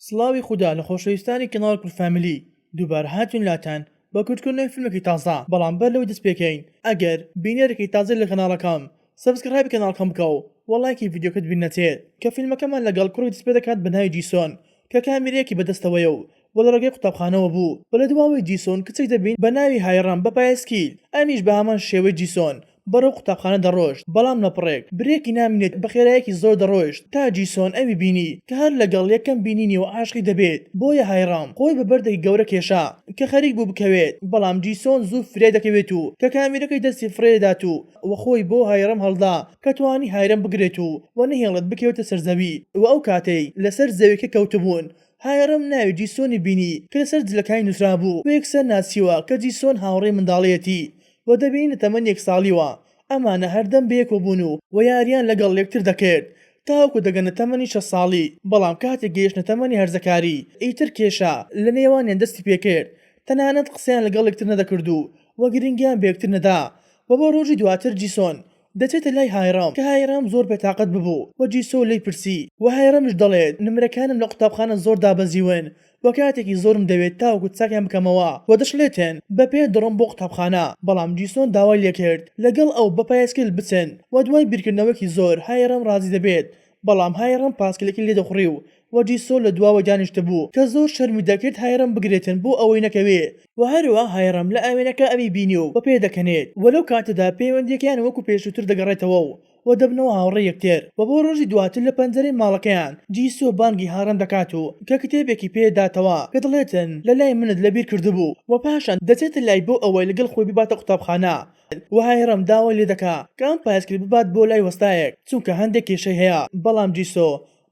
سڵاوی خوددا لە خۆشەویستانی کەناڵ فامیلی دووبارە هاتوین لاتان بە کورتکردنەوەی فیلمێکی تازە بەڵام بەر لەوەی دەست پێکەین ئەگەر بینێرێکی تازە لە کەناڵەکەم سەبسکرایب کەناڵەکەم بکە و وەڵایکی ڤیدیۆکەت بین نەچێت کە فیلمەکەمان لەگەڵ کوڕی دەست پێ دەکات بە ناوی جیسۆن کە کامێرەیەکی بەدەستەوەیە و بۆ لە ڕێگەی قوتابخانەوە بوو بە لە دواوەی جیسۆن کچێک دەبین بە ناوی هایڕام بە پایسکیل ئەمیش بە هەمان شێوەی جیسۆن بەرەو قوتابخانە دەڕۆشت بەڵام نەپڕێک برێکی نامێنێت بە خێرایەکی زۆر دەڕۆیشت تا جیسۆن ئەوی بینی کە هەر لەگەڵ یەکەم بینینی و عاشقی دەبێت بۆیە هایڕام خۆی بە بەردەی گەورە کێشا کە خەریک بوو بکەوێت بەڵام جیسۆن زوو فرێ دەکەوێت و کە کامێرەکەی دەستی فرێدات و خۆی بۆ هایڕام هەڵدا کە توانی هایڕام بگرێت و نەهێڵێت بکەوێتە سەرزەوی و ئەو کاتەی لەسەر زەویەکە کەوتبوون هایڕام ناوی جیسۆنی بینی کە لەسەر جلەکانی نووسرابوو و یەکسەر ناسیوە کە جیسۆن هاوڕێی منداڵیەتی و دەبینە تەمەن یەک ساڵیوە ئەمانە هەردەم بەیەکەوە بوون و یاریان لەگەڵ یەکتر دەکرد تاوەکو دەگەنە تەمەنی 6 ساڵی بەڵام کاتێک گەیشتە تەمەنی هەرزەکاری ئیتر کێشا لە نێوانیان دەستی پێکرد تەنانەت قسەیان لەگەڵ یەکتر نەدەکرد و گرنگیان بە یەکتر نەدا و بۆ ڕۆژی دواتر جیسۆن دەچێتە لای هایڕام کە هایڕام زۆر بێتاقەت ببوو و جیسۆ لێی پرسی و هایڕامش دەڵێت نمرەکانم لە قوتابخانە زۆر دابەزیون و کاتێکی زۆرم دەوێت تاوەکو چاکیان بکەمەوە و دەشڵێتن بەپێ دڕم بۆ قوتابخانە بەڵام جیسۆن داوای لێکرد لەگەڵ ئەو بە پایسکل بچن و دوای بیرکردنەوەکی زۆر هایڕام ڕازی دەبێت بەڵام هایڕام پاسکلێکی لێ دەخوڕی و جیسۆ لە دواوە دانیشتە بوو کە زۆر شەرمی دەکرد هایڕام بگرێتن بۆ ئەوەی نەکەوێ و هەروە هایڕام لە ئاوێنەکە ئەوی بینی و بە پێ دەکەنێت وەلەو کاتەدا پەیوەندیەکیان وەکو پێشووتر دەگەڕێتەوە و دەبنەوە هاوڕێ یەکتر و بۆ ڕۆژی دواتر لە پەنجەرەی ماڵەکەیان جیسۆ بانگی هایڕام دەکات و کە کتێبێکی پێداتەوە کە دەڵێتن لە لای منت لەبیر کردبوو و پاشان دەچێتە لای بۆ ئەوەی لەگەڵ خۆی بباتە قوتابخانە و هایڕام داوای لێ دەکا کە ئەم پایسکل ببات بۆ لای وەستایەک چونکە هەندێک کێشەی هەیە بەڵام جیسۆ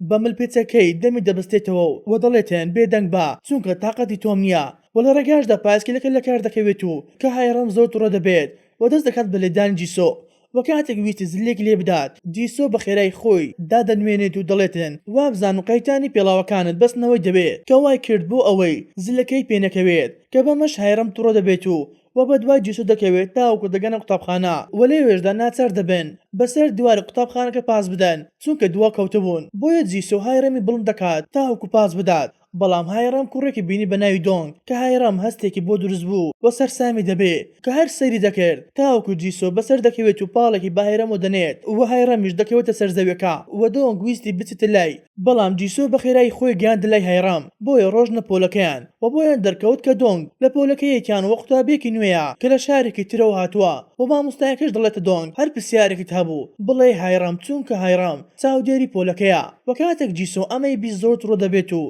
بە ملپێچەکەی دەمی دەبستێتەوە و دەڵێتن بێدەنگ بە چونکە تااقەتی تۆم نییە و لە ڕێگاشدا پایسکلەکە لە کار دەکەوێت و کە هایڕام زۆر تووڕە دەبێت و دەست دەکات بە لێدانی جیسۆ و کاتێک ویستی زلێک لێ بدات جیسۆ بە خێرای خۆی دادەنوێنێت و دەڵێتن وابزان و قەیتانی پێڵاوەکانت بەستنەوەی دەبێت کە وای کرد بۆ ئەوەی زلەکەی پێنەکەوێت کە بەمەش هایڕام تووڕە دەبێت و بە دوای جیسۆ دەکەوێت تاوەکو دەگەنە قوتابخانە و لێوێشدا ناچار دەبن بەسەر دیواری قوتابخانەکە پاس بدەن چونکە دوا کەوتبوون بۆیە جیسۆ هایڕامی بڵم دەکات تاوەکو پاس بدات بەڵام هایڕام کوڕێکی بینی بە ناوی دۆنگ کە هایڕام هەستێکی بۆ دروست بوو و سەرسامی دەبێ کە هەر سەیری دەکرد تاوەکو جیسۆ بەسەر دەکەوێت و پاڵێکی بە هایڕام و دەنێت و هایڕامیش دەکەوێتە سەر زەویەکە و دۆنگ ویستی بچێتە لای بەڵام جیسۆ بە خێرای خۆی گەیاندە لای هایڕام بۆیە ڕۆژنە پۆلەکەیان و بۆیان دەرکەوت کە دۆنگ لە پۆلەکەیەکیان وە قوتابێکی نوێیە کە لە شارێکی ترەوە هاتووە و مامۆستایەکەش دەڵێتە دۆنگ هەر پرسیارێکت هەبوو بڵێ هایڕام چونکە هایڕام چاودێری پۆلەکەیە و کاتێک جیسۆ ئەمەی بیست زۆر تووڕە دەبێت و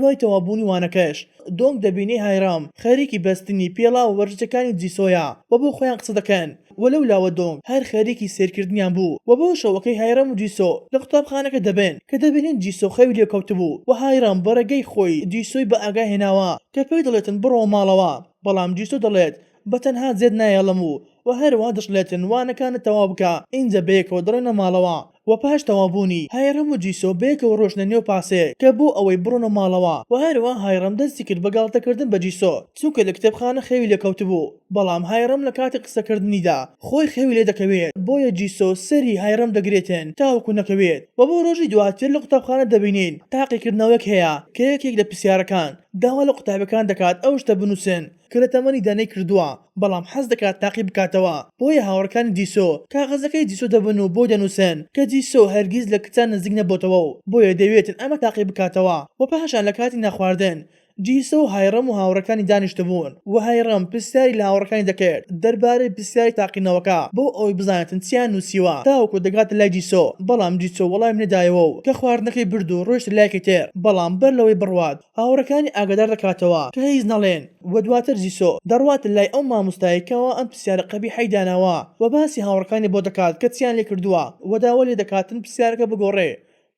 دوای تەوابوونی وانەکەش دۆنگ دەبینی هایڕام خەریکی بەستنی پێڵا و وەرزەکانی جیسۆیە و بۆ خۆیان قسە دەکەن وەلەو لاوە دۆنگ هەر خەریکی سێرکردنیان بوو و بۆ شەوەکەی هایڕام و جیسۆ لە قوتابخانەکە دەبن کە دەبینین جیسۆ خەوی لێ کەوتبوو و هایڕام بەڕێگەی خۆی جیسۆی بە ئاگا هێناوە کە پێی دەڵێتن بڕۆ ماڵەوە بەڵام جیسۆ دەڵێت بەتەنها جێت نایەڵم و هەروە دەشڵێتن وانەکانت تەواو بکە ئینجا بەیەکەوە دەڕێنە ماڵەوە و پاش تەوابوونی هایڕام و جیسۆ بەیەکەوە ڕۆشنە نێو پاسێ کە بۆ ئەوەی بڕۆنە ماڵەوە و هەروە هایڕام دەستی کرد بە گاڵتەکردن بە جیسۆ چونکە لە کتێبخانە خەوی لێ کەوتبوو بەڵام هایڕام لە کاتی قسەکردنیدا خۆی خەوی لێ دەکەوێت بۆیە جیسۆ سەری هایڕام دەگرێتن تاوەکو نەکەوێت و بۆ ڕۆژی دواتر لە قوتابخانە دەبینین تاقیکردنەوەک هەیە کە یەکێک لە پرسیارەکان داوا لە قوتابەکان دەکات ئەو شتە بنووسن کە لە تەمەنی دانەی کردووە بەڵام حەز دەکات تاقی بکاتەوە بۆیە هاوڕەکانی جیسۆ کاغەزەکەی جیسۆ دەبن و بۆ دەنووسن کە جیسۆ هەرگیز لە کچان نزیک نەبووتەوە و بۆیە دەوێتن ئەمە تاقی بکاتەوە و پاشان لە کاتی نەخواردن جیسۆ و هایڕام و هاوڕەکانی دانیشتبوون و هایڕام پرسیاری لە هاوڕەکانی دەکرد دەربارەی پرسیاری تاقینەوەکە بۆ ئەوەی بزانێتن چیان نووسیوە تاوەکو دەگاتە لای جیسۆ بەڵام جیسۆ وەڵام نەدایەوە و کە خواردنەکەی برد و ڕۆیشتە لایەکی تر بەڵام بەر لەوەی بڕوات هاوڕەکانی ئاگادار دەکاتەوە کە هیچ نەڵێن و دواتر جیسۆ دەڕواتە لای ئەو مامۆستایەکەوە ئەم پرسیارە قەبیحەی داناوە و باسی هاوڕەکانی بۆ دەکات کە چیان لێ کردووە و داوا لێ دەکاتن پرسیارەکە بگۆڕێ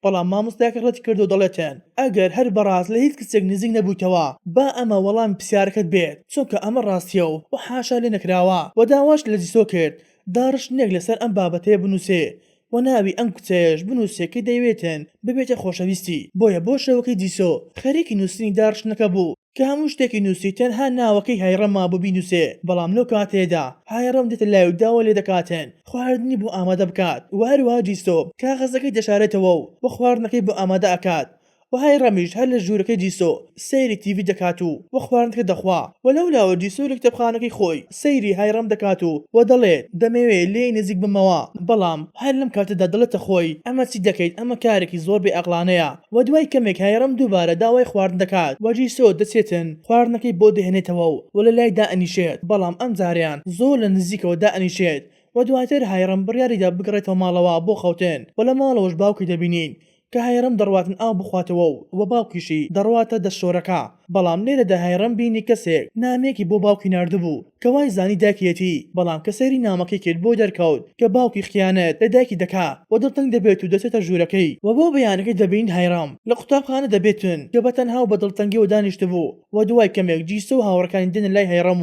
بەڵام مامۆستایەکە ڕەتی کرد و دەڵێتن ئەگەر هەر بەڕاست لە هیچ کچێک نزیک نەبوویتەوە با ئەمە وەڵامی پرسیارەکەت بێت چونکە ئەمە ڕاستیە و حاشا لێ نەکراوە و داواش لە جیسۆ کرد داڕشتنێک لەسەر ئەم بابەتەیە بنووسێ و ناوی ئەم کچەیەش بنووسێ کە دەیوێتن ببێتە خۆشەویستی بۆیە بۆ شەوەکەی جیسۆ خەریکی نووسنی داڕشتنەکە بوو کە هەموو شتێکی نووسی تەنها ناوەکەی هایڕام مابوو بینووسێ بەڵام لەو کاتێدا هایڕام دێتە لای و داوا لێ دەکاتن خواردنی بۆ ئامادە بکات و هەروەها جیسۆ کاغەزەکەی دەشارێتەوە و خواردنەکەی بۆ ئامادە ئەکات و هایڕەمیش هەر لە ژوورەکەی جیسۆ سەیری تیڤی دەکات و خواردنەکە دەخوا و لەولاوە جیسۆ لە کتێبخانەکەی خۆی سەیری هایڕەم دەکات و دەڵێت دەمەوێت لێی نزیک بمەوە بەڵام هەر لەم کاتەدا دڵێتە خۆی ئەمە چی دەکەیت ئەمە کارێکی زۆر بێعەقلانەیە و دوای کەمێک هایڕەم دووبارە داوای خواردن دەکات و جیسۆ دەچێتن خواردنەکەی بۆ دەهێنێتەوە و لە لای دائەنیشێت بەڵام ئەم جاریان زۆر لە نزیکەوە دائەنیشێت و دواتر هایڕەم بڕیاریدا بگڕێتەوە ماڵەوە بۆ خەوتن و لە ماڵەوەش باوکی دەبینین کە هایڕەم دەڕواتن ئاو بخواتەوە و باوکیشی دەڕواتە دەستشۆرەکە بەڵام لێرەدا هایڕەم بینی کەسێک نامێکی بۆ باوکی ناردبوو کە وای زانی داکیەتی بەڵام کە سەیری نامەکەی کرد بۆ دەرکەوت کە باوکی خیانەت لە دایکی دەکا و دڵتەنگ دەبێت و دەچێتە ژوورەکەی و بۆ بەیانەکەی دەبین هایڕەم لە قوتابخانە دەبێتن کە بەتەنها و بە دڵتەنگیەوە دانیشتبوو و دوای کەمێک جیسۆ و هاوڕەکانی دێنە لای هایڕەم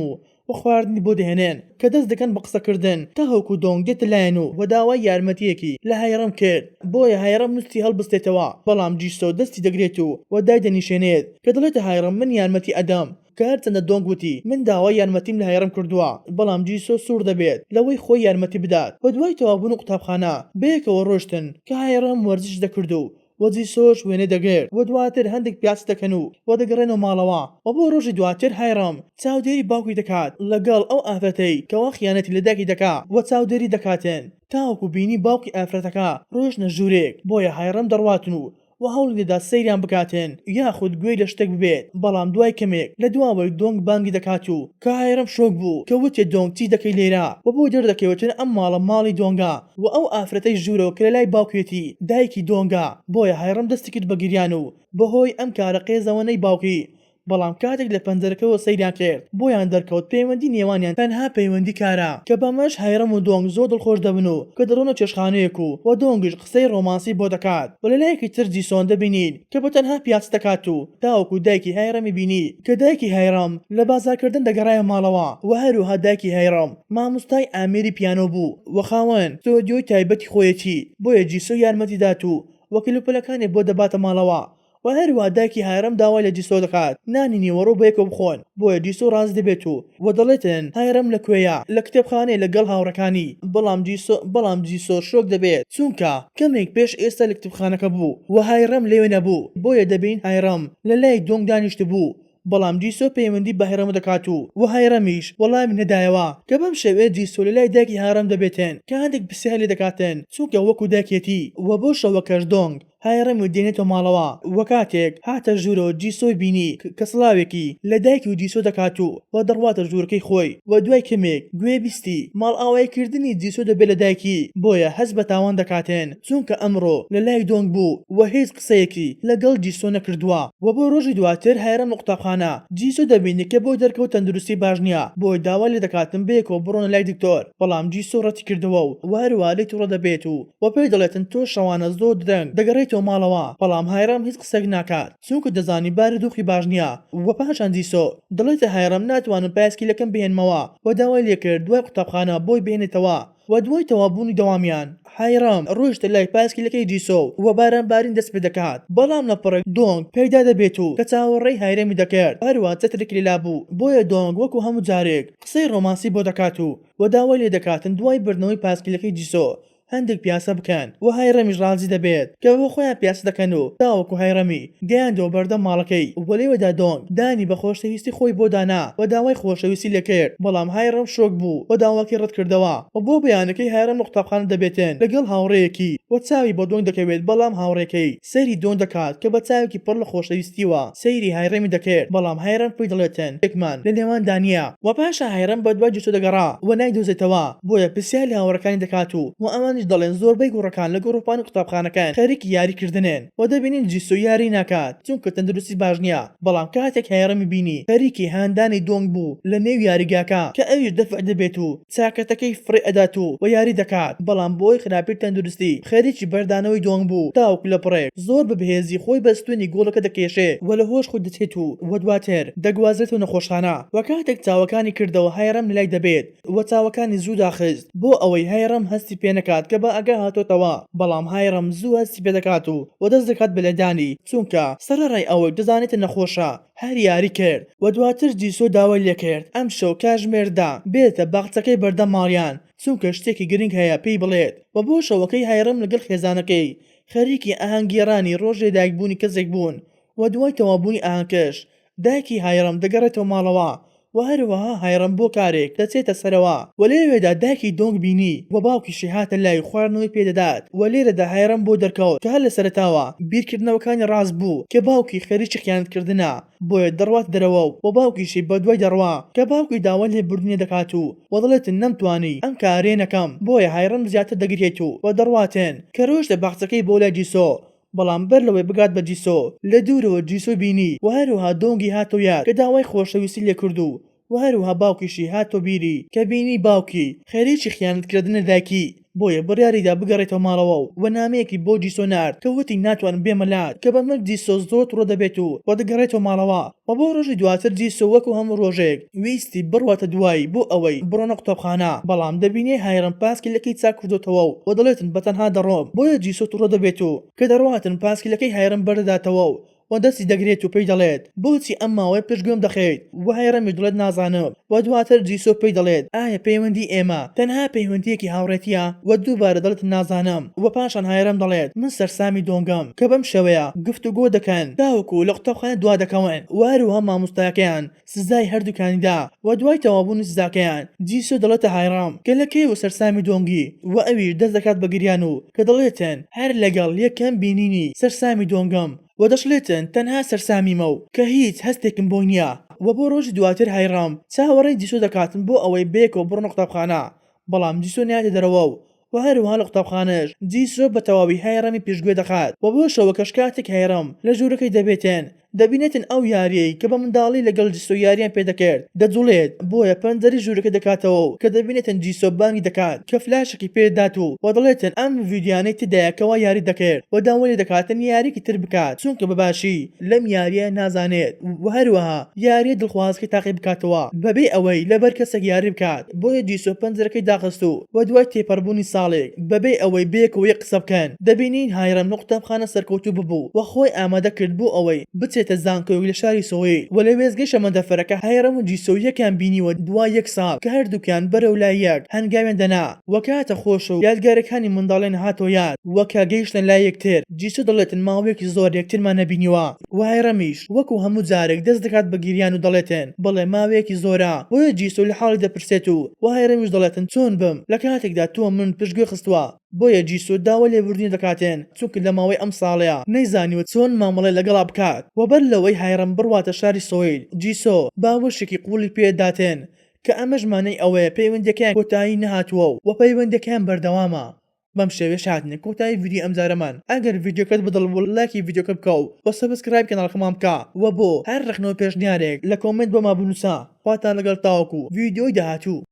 و خواردنی بۆ دەهێنێن کە دەست دەکەن بە قسەکردن تا هەوکو دۆنگ دێتە لایەن و داوای یارمەتیەکی لە هایڕەم کرد بۆیە هایڕەم نوستی هەڵبستێتەوە بەڵام جیسۆ دەستی دەگرێت و دای دەنیشێنێت کە دەڵێتە هایڕەم من یارمەتی ئەدەم کە هەرچەندە دۆنگ وتی من داوای یارمەتیم لە هایڕەم کردووە بەڵام جیسۆ سوور دەبێت لەوەی خۆی یارمەتی بدات و دوای تەوابوون و قوتابخانە بەیەکەوە ڕۆشتن کە هایڕەم وەرزش دەکرد و جیسۆش وێنێ دەگرێت و دواتر هەندێک پیاس دەکەن و دەگەڕێنەوە ماڵەوە و بۆ ڕۆژی دواتر هایڕەم چاودێری باوکی دەکات لەگەڵ ئەو ئافرەتەی کەوا خیانەتی لە دایکی دەکا و چاودێری دەکاتن تاوەکو بینی باوکی ئافرەتەکە ڕۆژنە ژوورێک بۆیە هایڕەم دەڕواتن و هەوڵی دەدا سەیریان بکاتن یاخود گوێی لە شتێک ببێت بەڵام دوای کەمێک لە دواوەی دۆنگ بانگی دەکات و کە هایڕەم شۆک بوو کە وتێ دۆنگ چی دەکەی لێرە و بۆ دەردەکەوتن ئەم ماڵە ماڵی دۆنگا و ئەو ئافرەتەی ژوورەوە کە لە لای باوکێتی دایکی دۆنگا بۆیە هایڕەم دەستی کرد بە گریان و بەهۆی ئەم کارە قێزەوەنەی باوکی بەڵام کاتێک لە پەنجەرەکەەوە سەیریان کرد بۆیان دەرکەوت پەیوەندی نێوانیان تەنها پەیوەندی کارە کە بەمەش هایڕەم و دۆنگ زۆر دڵخۆش دەبن و کە دەڕۆنە چێشخانەیەک و دۆنگش قسەی ڕۆمانسی بۆ دەکات و لەلایەکی تر جیسۆن دەبینین کە بە تەنها پیاس دەکات و تاوەکو دایکی هایڕەمی بینی کە دایکی هایڕەم لە بازارکردن دەگەڕایە ماڵەوە و هەروەها دایکی هایڕەم مامۆستای ئامێری پیانۆ بوو و خاوەن ستۆدیۆی تایبەتی خۆیەتی بۆیە جیسۆ یارمەتی دات و کلیپەکانی بۆ دەباتە ماڵەوە و هەروە دایکی هایڕەم داوای لە جیسۆ دەکات نانی نیوەڕۆ بەیەکەوە بخۆن بۆیە جیسۆ ڕاز دەبێت و دەڵێتن هایڕەم لەکوێیە لە کتێبخانەی لەگەڵ هاوڕەکانی بەڵام جیسۆ شۆک دەبێت چونکە کەمێک پێش ئێستا لە کتێبخانەکە بوو و هایڕەم لێوێ نەبوو بۆیە دەبین هایڕەم لە لای دۆنگ دانیشت بوو بەڵام جیسۆ پەیوەندی بە هایڕەم دەکات و هایڕەمیش وەڵامی نەدایەوە کە بەم شێوەیە جیسۆ لە لای دایکی هایڕەم دەبێتن کە هەندێک پرسیار لێ دەکاتن چونکە وەکو دایکێتی و بۆ شەوەکەش دۆنگ هایڕەم و دێنێتەوە ماڵەوە و کاتێک هاتە ژوورەوە جیسۆی بینی کە سڵاوێکی لە دایکی و جیسۆ دەکات و دەڕواتە ژوورەکەی خۆی و دوای کەمێک گوێ بیستی ماڵ ئاوایکردنی جیسۆ دەبێت لە دایکی بۆیە هەست بە تاوان دەکاتن چونکە ئەمڕۆ لە لای دۆنگ بوو و هیچ قسەیەکی لەگەڵ جیسۆ نەکردووە و بۆ ڕۆژی دواتر هایڕەم لە قوتابخانە جیسۆ دەبینی کە بۆ دەرکەوت تەندروستی باش نییە بۆی داوا لێ دەکاتن بێکەوە بڕۆنە لای دکتۆر بەڵام جیسۆ ڕەتی کردەوە و هەروە لێی تووڕە دەبێت و پێی دەڵێتن تۆ شەوانە زۆر درەنگ دەگەڕێیتەوە ماڵەوە بەڵام هایڕەم هیچ قسەک ناکات چونکە دەزانی باری دۆخی باش نییە و پاشان جیسۆ دەڵێتە هایڕەم ناتوانم پایسکیلەکەم بهێنمەوە و داوای لێ کرد دوای قوتابخانە بۆی بهێنێتەوە و دوای تەوابوونی دەوامیان هایڕەم ڕۆیشتە لای پایسکیلەکەی جیسۆ و باران دەست پێ دەکات بەڵام لەپڕێک دۆنگ پێیدا دەبێت و کە چاوەڕێی هایڕەمی دەکرد هەروە چەترێکی لێلا بوو بۆیە دۆنگ وەکو هەموو جارێک قسەی ڕۆمانسی بۆ دەکات و داوای لێ دەکاتن دوای بردنەوەی پایسکیلەکەی جیسۆ هەندێک پیاسە بکەن و هایڕەمیش ڕازی دەبێت کە بۆ خۆیان پیاس دەکەن و تاوەکو هایڕەمی گەیاندەوە بەردەم ماڵەکەی و لێوەدا دۆنگ دانی بە خۆشەویستی خۆی بۆ دانا و داوای خۆشەویستی لێ کرد بەڵام هایڕەم شۆک بوو و داواکەی ڕەت کردەوە و بۆ بەیانەکەی هایڕەم لە قوتابخانە دەبێتن لەگەڵ هاوڕێیەکی و چاوی بۆ دۆنگ دەکەوێت بەڵام هاوڕێکەی سەیری دۆنگ دەکات کە بە چاوێکی پڕ لە خۆشەویستیوە سەیری هایڕەمی دەکرد بەڵام هایڕەم پێی دەڵێتن یەکمان لە نێوان دانیە و پاشە هایڕەم بە دوای جیسۆ دەگەڕا و نایدۆزێتەوە بۆیە پرسیار لە هاوڕەکانی دەکات و ئەمانیش دەڵێن زۆربەی گوڕەکان لە گۆڕۆپانی قوتابخانەکان خەریکی یاریکردنێن و دەبینین جیسۆ یاری ناکات چونکە تەندروستی باش نییە بەڵام کاتێک هایڕەمی بینی خەریکی هاندانی دۆنگ بوو لە نێو یاریگاکە کە ئەویش دەفع دەبێت و چاکەتەکەی فڕێ ئەدات و یاری دەکات بەڵام بۆی خراپی تەندروستی خەریکی بەردانەوەی دۆنگ بوو تاوەکو لە پڕێک زۆر بەبهێزی خۆی بە ستوێنی گۆڵەکە دەکێشێ و لە هۆش خۆی دەچێت و دواتر دەگوازێتەوە نەخۆشخانە و کاتێک چاوەکانی کردەوە هایڕەم لای دەبێت و چاوەکانی زوو داخست بۆ ئەوەی هایڕەم هەستی پێ نەکات کە بە ئەگا هاتۆتەوە بەڵام هایڕەم زوو هەستی پێ دەکات و دەست دەکات بەلەدانی چونکە سەرەڕای ئەوەی دەزانێتە نەخۆشە هەر یاری کرد و دواتر جیسۆ داوای لێ کرد ئەم شەو کاژمێردا بێتە باخچەکەی بەردەم ماڵیان چونکە شتێکی گرنگ هەیە پێی بڵێت و بۆ شەوەکەی هایڕەم لەگەڵ خێزانەکەی خەریکی ئاهەنگگێڕانی ڕۆژێ دایکبوونی کەسێک بوون و دوای تەوابوونی ئاهەنگکەش دایکی هایڕەم دەگەڕێتەوە ماڵەوە و هەروەها هایڕەم بۆ کارێک دەچێتە سەرەوە و لێوێدا دایکی دۆنگ بینی و باوکیشی هاتە لای خواردنەوەی پێدەدات و لێرەدا هایڕەم بۆ دەرکەوت کە هەر لە سەرەتاوە بیرکردنەوەکانی ڕاست بوو کە باوکی خەریکی خیانەتکردنە بۆیە دەڕوات دەرەوە و باوکیشی بەدوای دەڕوا کە باوکی داوا لێبوردنی دەکات و دەڵێتن نەمتوانی ئەم کارێ نەکەم بۆیە هایڕەم زیاتر دەگرێت و دەڕواتێن کە ڕۆژتە باخچەکەی بۆ لای جیسۆ بەڵام بەر لەوەی بگات بە جیسۆ لە دوورەوە جیسۆ بینی و هەروەها دۆنگی هاتۆ یاد کە داوای خۆشەویستی لێ کردو و هەروەها باوکیشی هاتۆ بیری کە بینی باوکی خەریکی خیانەتکردنە دایکی بۆیە بڕیاریدا بگەڕێتەوە ماڵەوە و نامەیەکی بۆ جیسۆ نارد کە وتی ناتوانم بێمەلات کە بە مەرگ جیسۆ زۆر تووڕە دەبێت و دەگەڕێتەوە ماڵەوە و بۆ ڕۆژی دواتر جیسۆ وەکو هەموو ڕۆژێک ویستی بڕواتە دوایی بۆ ئەوەی بڕۆنە قوتابخانە بەڵام دەبینێ هایڕەم پاسکیلەکەی چاک کردوتەوە و دەڵێتن بەتەنها دەڕۆم بۆیە جیسۆ تووڕە دەبێت و کە دەڕواتن پاسکیلەکەی هایڕەم بەردەداتەوە و دەستی دەگرێت و پێی دەڵێت بۆچی ئەم ماوەی پشتگوێم دەخەیت و هایڕەمی دڵێت نازانم و دواتر جیسۆ پێی دەڵێت ئایا پەیوەندی ئێمە تەنها پەیوەندیەکی هاوڕێتیە و دووبارە دەڵێت نازانم و پاشان هایڕەم دەڵێت من سەرسامی دۆنگەم کە بەم شێوەیە گفتوگۆ دەکەن تاوەکو لە قوتابخانە دوا دەکەون و هەروەها مامۆستاکەیان سزای هەردووکانیدا و دوای تەوابوونی سزاکەیان جیسۆ دەڵێتە هایڕەم کە لە کەی و سەرسامی دۆنگی و ئەویش دەست دەکات بە گریان و کە دەڵێتن هەر لەگەڵ یەکەم بینینی سەرسامی دۆنگەم و دەشڵێتن تەنها سەرسامیمە و کە هیچ هەستێکم بۆ نییە و بۆ ڕۆژی دواتر هایڕەم چاوەڕێی جیسۆ دەکاتن بۆ ئەوەی بێکەوە بڕۆنە قوتابخانە بەڵام جیسۆ نایەتە دەرەوە و هەروەها لە قوتابخانەش جیسۆ بە تەواوی هایڕەمی پێشگوێ دەخات و بۆ شەوە کەش کاتێک هایڕەم لە ژوورەکەی دەبێتێن دەبینێتن ئەو یاریەی کە بە منداڵی لەگەڵ جیسۆ یاریان پێدەکرد دەجوڵێت بۆیە پەنجەری ژوورەکە دەکاتەوە و کە دەبینێتن جیسۆ بانگی دەکات کە فلاشێکی پێدات و دەڵێتن ئەم ڤیدیۆیانەی تدایە کەوا یاری دەکرد و داوای دەکاتن یاریکی تر بکات چونکە بەباشی لەم یاریە نازانێت و هەروەها یاریە دڵخوازەکەی تاقی بکاتەوە بەبێ ئەوەی لەبەر کەسێک یاری بکات بۆیە جیسۆ پەنجەرەکەی داخست و دوای تێپەڕبوونی ساڵێک بەبێ ئەوەی بێکەوە یەک قسە بکەن دەبینین هایڕەم لە قوتابخانە سەرکەوتوو ببوو و خۆی ئامادە کرد بۆ ئەوەی بچێتە زانکۆی لە شاری سۆیل و لە وێزگەی شەمەندەفەرەکە هایڕەم و جیسۆ یەکیان بینیوە دوای یەک ساڵ کە هەردووکیان بەرەو لای یەک هەنگاویان دەنا و کاتە خۆش و یادگارەکانی منداڵێن هاتۆ یاد وەکە گەیشتن لای یەکتر جیسۆ دەڵێتن ماوەیەکی زۆر یەکترمان نەبینیوە و هایڕەمیش وەکو هەموو جارێک دەست دەکات بە گریان و دەڵێتن بەڵێ ماوەیەکی زۆرە بۆیە جیسۆ لە حاڵی دەپرسێت و هایڕەمیش دەڵێتن چۆن بم لە کاتێکدا تۆ من پشتگوێ خستووە بۆیە جیسۆ داوا لێبوردنی دەکاتێن چونکە لە ماوەی ئەم ساڵەیە نەیزانیوە چۆن مامەڵەی لەگەڵا بکات و بەر لەوەی هایڕەم بڕواتە شاری سۆیل جیسۆ باوەشێکی قوڵی پێداتێن کە ئەمە ژمانەی ئەوەیە پەیوەندیەکان کۆتایی نەهاتووە و پەیوەندەکان بەردەوامە بەم شێوەیە هاتنە کۆتایی ڤیدیۆ ئەمجارەمان ئەگەر ڤیدیۆکەت بدڵ بۆ لایکی ڤیدیۆکە بکە و سەبسکرایب کەناڵەکەمان بکە و بۆ هەر ڕێخنەوە پێشنیارێک لە کۆمنت بۆما بنووسە خواتان لەگەڵ تاوەکو ڤیدیۆی داهاتوو.